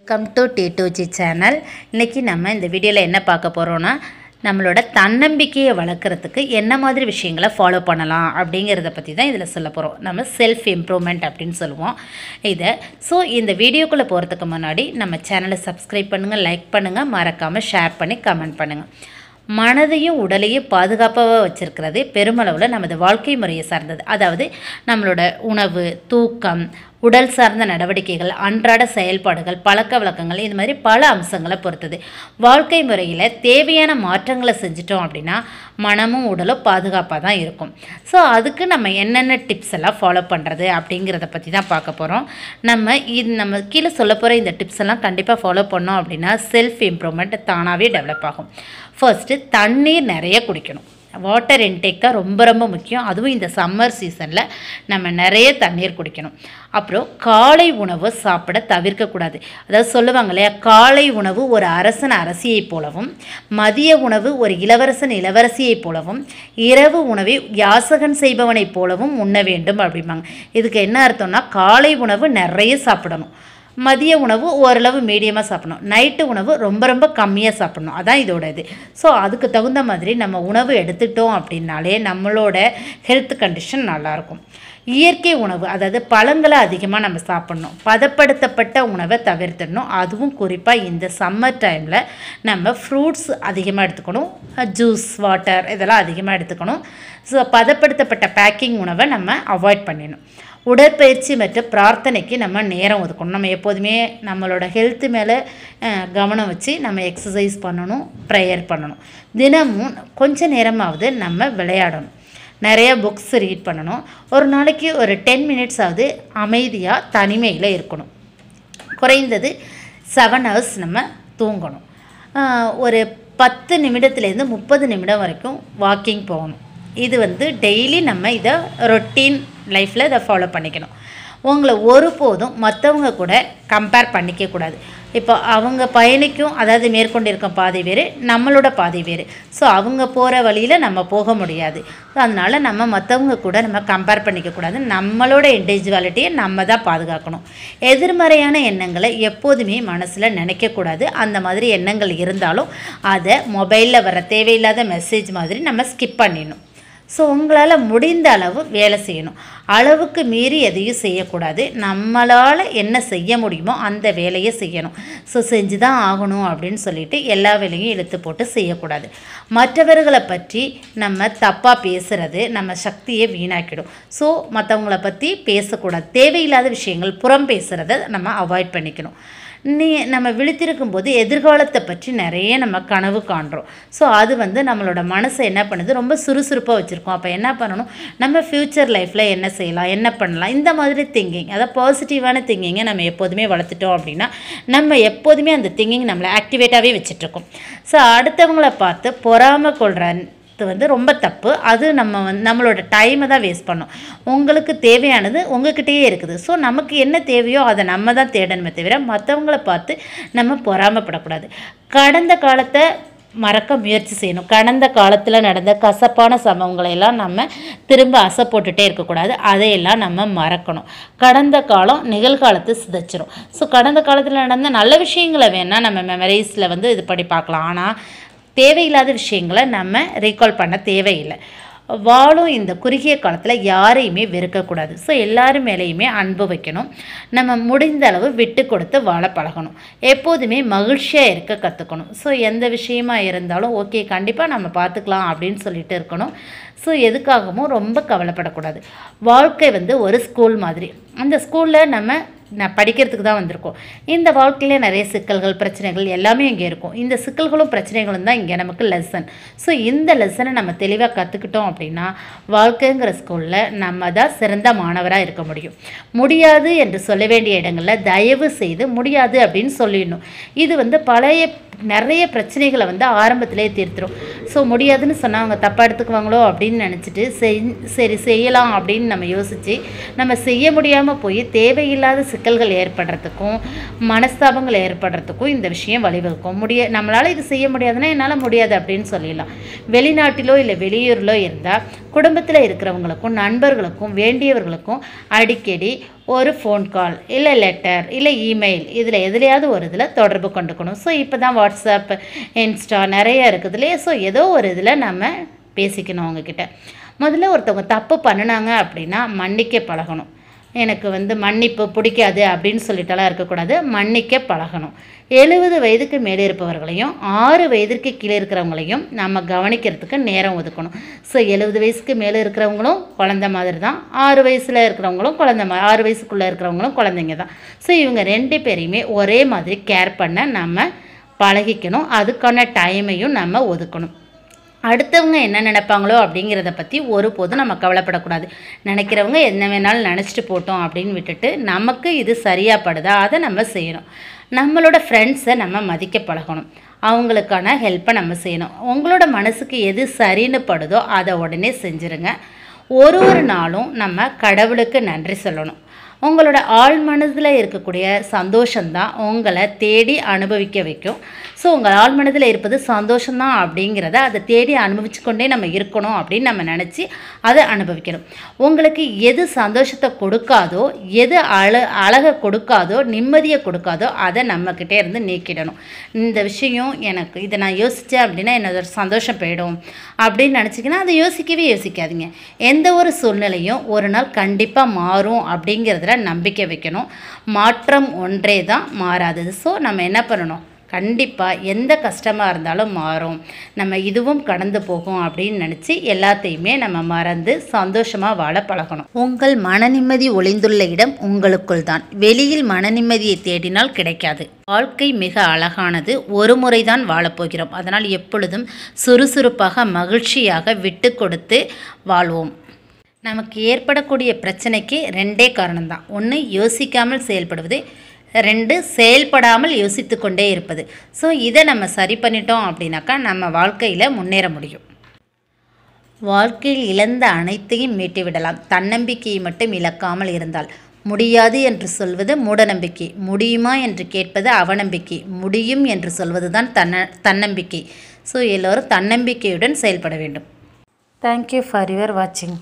Welcome to T2G channel. இன்றைக்கி நம்ம இந்த வீடியோவில் என்ன பார்க்க போகிறோன்னா, நம்மளோட தன்னம்பிக்கையை வளர்க்குறதுக்கு என்ன மாதிரி விஷயங்களை ஃபாலோ பண்ணலாம் அப்படிங்கிறத பற்றி தான் இதில் சொல்ல போகிறோம். நம்ம செல்ஃப் இம்ப்ரூவ்மெண்ட் அப்படின்னு சொல்லுவோம் இதை. ஸோ இந்த வீடியோக்குள்ளே போகிறதுக்கு முன்னாடி நம்ம சேனலை சப்ஸ்கிரைப் பண்ணுங்கள், லைக் பண்ணுங்கள், மறக்காமல் ஷேர் பண்ணி கமெண்ட் பண்ணுங்கள். மனதையும் உடலையும் பாதுகாப்பாக வச்சுருக்கிறது பெருமளவில் நமது வாழ்க்கை முறையை சார்ந்தது. அதாவது நம்மளோட உணவு, தூக்கம், உடல் சார்ந்த நடவடிக்கைகள், அன்றாட செயல்பாடுகள், பழக்க வழக்கங்கள், இது மாதிரி பல அம்சங்களை பொறுத்தது. வாழ்க்கை முறையில் தேவையான மாற்றங்களை செஞ்சிட்டோம் அப்படின்னா மனமும் உடலும் பாதுகாப்பாக தான் இருக்கும். ஸோ அதுக்கு நம்ம என்னென்ன டிப்ஸ் எல்லாம் ஃபாலோ பண்ணுறது அப்படிங்கிறத பற்றி தான் பார்க்க போகிறோம். நம்ம கீழே சொல்ல போகிற இந்த டிப்ஸ் எல்லாம் கண்டிப்பாக ஃபாலோ பண்ணோம் அப்படின்னா செல்ஃப் இம்ப்ரூவ்மெண்ட் தானாகவே டெவலப் ஆகும். ஃபர்ஸ்ட்டு தண்ணீர் நிறைய குடிக்கணும். வாட்டர் இன்டேக் தான் ரொம்ப ரொம்ப முக்கியம். அதுவும் இந்த சம்மர் சீசனில் நம்ம நிறைய தண்ணீர் குடிக்கணும். அப்புறம் காலை உணவு சாப்பிட தவிர்க்கக்கூடாது. அதாவது சொல்லுவாங்க இல்லையா, காலை உணவு ஒரு அரசன் அரசியை போலவும், மதிய உணவு ஒரு இளவரசன் இளவரசியை போலவும், இரவு உணவை யாசகன் செய்பவனை போலவும் உண்ண வேண்டும் அப்படிம்பாங்க. இதுக்கு என்ன அர்த்தம்னா, காலை உணவு நிறைய சாப்பிடணும், மதிய உணவு ஓரளவு மீடியமாக சாப்பிடணும், நைட்டு உணவு ரொம்ப ரொம்ப கம்மியாக சாப்பிடணும். அதான் இதோட இது. ஸோ அதுக்கு தகுந்த மாதிரி நம்ம உணவு எடுத்துட்டோம் அப்படின்னாலே நம்மளோட ஹெல்த் கண்டிஷன் நல்லாயிருக்கும். இயற்கை உணவு, அதாவது பழங்களை அதிகமாக நம்ம சாப்பிட்ணும். பதப்படுத்தப்பட்ட உணவை தவிர்த்துடணும். அதுவும் குறிப்பாக இந்த சம்மர் டைமில் நம்ம ஃப்ரூட்ஸ் அதிகமாக எடுத்துக்கணும், ஜூஸ், வாட்டர் இதெல்லாம் அதிகமாக எடுத்துக்கணும். ஸோ பதப்படுத்தப்பட்ட பேக்கிங் உணவை நம்ம அவாய்ட் பண்ணிடணும். உடற்பயிற்சி மற்றும் பிரார்த்தனைக்கு நம்ம நேரம் ஒதுக்கணும். நம்ம எப்போதுமே நம்மளோட ஹெல்த்து மேலே கவனம் வச்சு நம்ம எக்ஸசைஸ் பண்ணணும், ப்ரேயர் பண்ணணும். தினமும் கொஞ்ச நேரமாவது நம்ம விளையாடணும். நிறைய புக்ஸ் ரீட் பண்ணணும். ஒரு நாளைக்கு ஒரு 10 மினிட்ஸ் ஆகுது அமைதியாக தனிமையில் இருக்கணும். குறைந்தது 7 ஹவர்ஸ் நம்ம தூங்கணும். ஒரு 10 நிமிடத்துலேருந்து 30 நிமிடம் வரைக்கும் வாக்கிங் போகணும். இது டெய்லி நம்ம இதை ரொட்டீன் லைஃப்பில் இதை ஃபாலோ பண்ணிக்கணும். உங்களை ஒருபோதும் மற்றவங்க கூட கம்பேர் பண்ணிக்கக்கூடாது. இப்போ அவங்க பயணிக்கும், அதாவது மேற்கொண்டிருக்கும் பாதை வேறு, நம்மளோட பாதை வேறு. ஸோ அவங்க போகிற வழியில் நம்ம போக முடியாது. ஸோ அதனால் நம்ம மற்றவங்க கூட நம்ம கம்பேர் பண்ணிக்கக்கூடாது. நம்மளோட இண்டிவிஜுவாலிட்டியை நம்ம தான் பாதுகாக்கணும். எதிர்மறையான எண்ணங்களை எப்போதுமே மனசில் நினைக்கக்கூடாது. அந்த மாதிரி எண்ணங்கள் இருந்தாலும் அதை மொபைலில் வர தேவையில்லாத மெசேஜ் மாதிரி நம்ம ஸ்கிப் பண்ணிடணும். ஸோ உங்களால் முடிந்த அளவு வேலை செய்யணும். அளவுக்கு மீறி எதையும் செய்யக்கூடாது. நம்மளால் என்ன செய்ய முடியுமோ அந்த வேலையை செய்யணும். ஸோ செஞ்சு தான் ஆகணும் அப்படின்னு சொல்லிட்டு எல்லா வேலையும் இழுத்து போட்டு செய்யக்கூடாது. மற்றவர்களை பற்றி நம்ம தப்பாக பேசுகிறது நம்ம சக்தியை வீணாக்கிடும். ஸோ மற்றவங்கள பற்றி பேசக்கூடாது. தேவையில்லாத விஷயங்கள், புறம் பேசுகிறத நம்ம அவாய்ட் பண்ணிக்கணும். நம்ம விழித்திருக்கும் போது எதிர்காலத்தை பற்றி நிறைய நம்ம கனவு காண்றோம். ஸோ அது நம்மளோட மனசை என்ன பண்ணுது, ரொம்ப சுறுசுறுப்பாக வச்சுருக்கோம். அப்போ என்ன பண்ணணும், நம்ம ஃப்யூச்சர் லைஃப்பில் என்ன செய்யலாம், என்ன பண்ணலாம், இந்த மாதிரி திங்கிங், அதாவது பாசிட்டிவான திங்கிங்கை நம்ம எப்போதுமே வளர்த்துட்டோம் அப்படின்னா நம்ம எப்போதுமே அந்த திங்கிங் நம்மளை ஆக்டிவேட்டாகவே வச்சுட்ருக்கோம். ஸோ அடுத்தவங்கள பார்த்து பொறாமை கொள்கிற ரொம்ப தப்பு. அது நம்மளோட டைமை தான் வேஸ்ட் பண்ணோம். உங்களுக்கு தேவையானது உங்ககிட்டயே இருக்குது. ஸோ நமக்கு என்ன தேவையோ அதை நம்ம தான் தேடணுமே தவிர மற்றவங்கள பார்த்து நம்ம பொறாமப்படக்கூடாது. கடந்த காலத்தை மறக்க முயற்சி செய்யணும். கடந்த காலத்தில் நடந்த கசப்பான சம்பவங்களையெல்லாம் நம்ம திரும்ப அசை போட்டுகிட்டே இருக்கக்கூடாது. அதையெல்லாம் நம்ம மறக்கணும். கடந்த காலம் நிகழ்காலத்தை சிதைச்சிரும். ஸோ கடந்த காலத்தில் நடந்த நல்ல விஷயங்களை வேணால் நம்ம மெமரிஸில் இது படி பார்க்கலாம். ஆனால் தேவையில்லாத விஷயங்களை நம்ம ரீகால் பண்ண தேவையில்லை. வாழும் இந்த குறுகிய காலத்தில் யாரையுமே வெறுக்கக்கூடாது. ஸோ எல்லாரும் மேலேயுமே அன்பு வைக்கணும். நம்ம முடிந்த அளவு விட்டு கொடுத்து வாழ பழகணும். எப்போதுமே மகிழ்ச்சியாக இருக்க கற்றுக்கணும். ஸோ எந்த விஷயமா இருந்தாலும் ஓகே, கண்டிப்பாக நம்ம பார்த்துக்கலாம் அப்படின்னு சொல்லிட்டு இருக்கணும். ஸோ எதுக்காகவும் ரொம்ப கவலைப்படக்கூடாது. வாழ்க்கை ஒரு ஸ்கூல் மாதிரி. அந்த ஸ்கூலில் நம்ம படிக்கிறதுக்கு தான் வந்திருக்கோம். இந்த வாழ்க்கையில் நிறைய சிக்கல்கள், பிரச்சனைகள் எல்லாமே இங்கே இருக்கும். இந்த சிக்கல்களும் பிரச்சனைகளும் தான் இங்கே நமக்கு லெசன். ஸோ இந்த லெசனை நம்ம தெளிவாக கற்றுக்கிட்டோம் அப்படின்னா வாழ்க்கைங்கிற ஸ்கூலில் நம்ம தான் சிறந்த மாணவராக இருக்க முடியும். முடியாது என்று சொல்ல வேண்டிய இடங்களில் தயவு செய்து முடியாது அப்படின்னு சொல்லிடணும். இது பழைய நிறைய பிரச்சனைகளை ஆரம்பத்திலே தீர்த்துரும். ஸோ முடியாதுன்னு சொன்னால் அவங்க தப்பாக எடுத்துக்குவாங்களோ அப்படின்னு நினச்சிட்டு சரி செய்யலாம் அப்படின்னு நம்ம யோசித்து நம்ம செய்ய முடியாமல் போய் தேவையில்லாத சிக்கல்கள் ஏற்படுறதுக்கும் மனஸ்தாபங்கள் ஏற்படுறதுக்கும் இந்த விஷயம் வழிவகுக்கும். நம்மளால் இது செய்ய முடியாதுன்னா என்னால் முடியாது அப்படின்னு சொல்லிடலாம். வெளிநாட்டிலோ இல்லை வெளியூரிலோ இருந்தால் குடும்பத்தில் இருக்கிறவங்களுக்கும் நண்பர்களுக்கும் வேண்டியவர்களுக்கும் அடிக்கடி ஒரு ஃபோன் கால் இல்லை லெட்டர் இல்லை இமெயில் இதில் எதுலையாவது ஒரு இதில் தொடர்பு கொண்டுக்கணும். ஸோ இப்போ தான் வாட்ஸ்அப், இன்ஸ்டா நிறைய இருக்குது இல்லையா. ஸோ ஏதோ ஒரு இதில் நம்ம பேசிக்கணும் அவங்கக்கிட்ட. முதல்ல ஒருத்தவங்க தப்பு பண்ணினாங்க அப்படின்னா மன்னிக்க பழகணும். எனக்கு மன்னிப்பு பிடிக்காது அப்படின்னு சொல்லிட்டாலாம் இருக்கக்கூடாது. மன்னிக்க பழகணும். 70 வயதுக்கு மேலே இருப்பவர்களையும் 6 வயதிற்கு கீழே இருக்கிறவங்களையும் நம்ம கவனிக்கிறதுக்கு நேரம் ஒதுக்கணும். ஸோ 70 வயசுக்கு மேலே இருக்கிறவங்களும் குழந்த மாதிரி தான், 6 வயசில் இருக்கிறவங்களும் 6 வயசுக்குள்ளே இருக்கிறவங்களும் குழந்தைங்க தான். ஸோ இவங்க 2 பேரையுமே ஒரே மாதிரி கேர் பண்ண நம்ம பழகிக்கணும். அதுக்கான டைமையும் நம்ம ஒதுக்கணும். அடுத்தவங்க என்ன நினைப்பாங்களோ அப்படிங்கிறத பற்றி ஒருபோதும் நம்ம கவலைப்படக்கூடாது. நினைக்கிறவங்க என்ன வேணாலும் நினச்சிட்டு போட்டோம் அப்படின்னு விட்டுட்டு நமக்கு இது சரியாக படுதா அதை நம்ம செய்யணும். நம்மளோட ஃப்ரெண்ட்ஸை நம்ம மதிக்க பழகணும். அவங்களுக்கான ஹெல்ப்பை நம்ம செய்யணும். உங்களோட மனசுக்கு எது சரின்னு படுதோ அதை உடனே செஞ்சுருங்க. ஒரு நாளும் நம்ம கடவுளுக்கு நன்றி சொல்லணும். உங்களோட ஆழ் மனதில் இருக்கக்கூடிய சந்தோஷம்தான் உங்களை தேடி அனுபவிக்க வைக்கும். ஸோ உங்கள் ஆழ் மனதில் இருப்பது சந்தோஷம்தான் அப்படிங்கிறத அதை தேடி அனுபவிச்சு கொண்டே நம்ம இருக்கணும் அப்படின்னு நம்ம நினச்சி அதை அனுபவிக்கணும். உங்களுக்கு எது சந்தோஷத்தை கொடுக்காதோ, எது அழகை கொடுக்காதோ, நிம்மதியை கொடுக்காதோ அதை நம்மக்கிட்டே இருந்து நீக்கிடணும். இந்த விஷயம் எனக்கு இதை நான் யோசித்தேன் அப்படின்னா என்னோட சந்தோஷம் போயிடும் அப்படின்னு நினச்சிங்கன்னா அதை யோசிக்காதீங்க. எந்த ஒரு சூழ்நிலையும் ஒரு நாள் கண்டிப்பாக மாறும் அப்படிங்கிறதுல நம்பிக்கை வைக்கணும். மாற்றம் ஒன்றே தான் மாறாதது. ஸோ நம்ம என்ன பண்ணணும், கண்டிப்பாக எந்த கஷ்டமாக இருந்தாலும் மாறும், நம்ம இதுவும் கடந்து போகும் அப்படின்னு நினச்சி எல்லாத்தையுமே நம்ம மறந்து சந்தோஷமாக வாழ பழகணும். உங்கள் மன நிம்மதி ஒளிந்துள்ள இடம் உங்களுக்குள் தான். வெளியில் மன நிம்மதியை தேடினால் கிடைக்காது. வாழ்க்கை மிக அழகானது. ஒரு முறை தான் வாழப்போகிறோம். அதனால் எப்பொழுதும் சுறுசுறுப்பாக மகிழ்ச்சியாக விட்டு கொடுத்து வாழ்வோம். நமக்கு ஏற்படக்கூடிய பிரச்சனைக்கு 2 காரணம்தான். 1 யோசிக்காமல் செயல்படுவது, 2 செயல்படாமல் யோசித்து கொண்டே இருப்பது. ஸோ இதை நம்ம சரி பண்ணிட்டோம் அப்படின்னாக்கா நம்ம வாழ்க்கையில் முன்னேற முடியும். வாழ்க்கையில் இழந்த அனைத்தையும் மீட்டுவிடலாம். தன்னம்பிக்கையை மட்டும் இழக்காமல் இருந்தால். முடியாது என்று சொல்வது மூடநம்பிக்கை, முடியுமா என்று கேட்பது அவநம்பிக்கை, முடியும் என்று சொல்வது தான் தன்னம்பிக்கை. ஸோ எல்லோரும் தன்னம்பிக்கையுடன் செயல்பட வேண்டும். தேங்க்யூ ஃபார் யுவர் வாட்சிங்.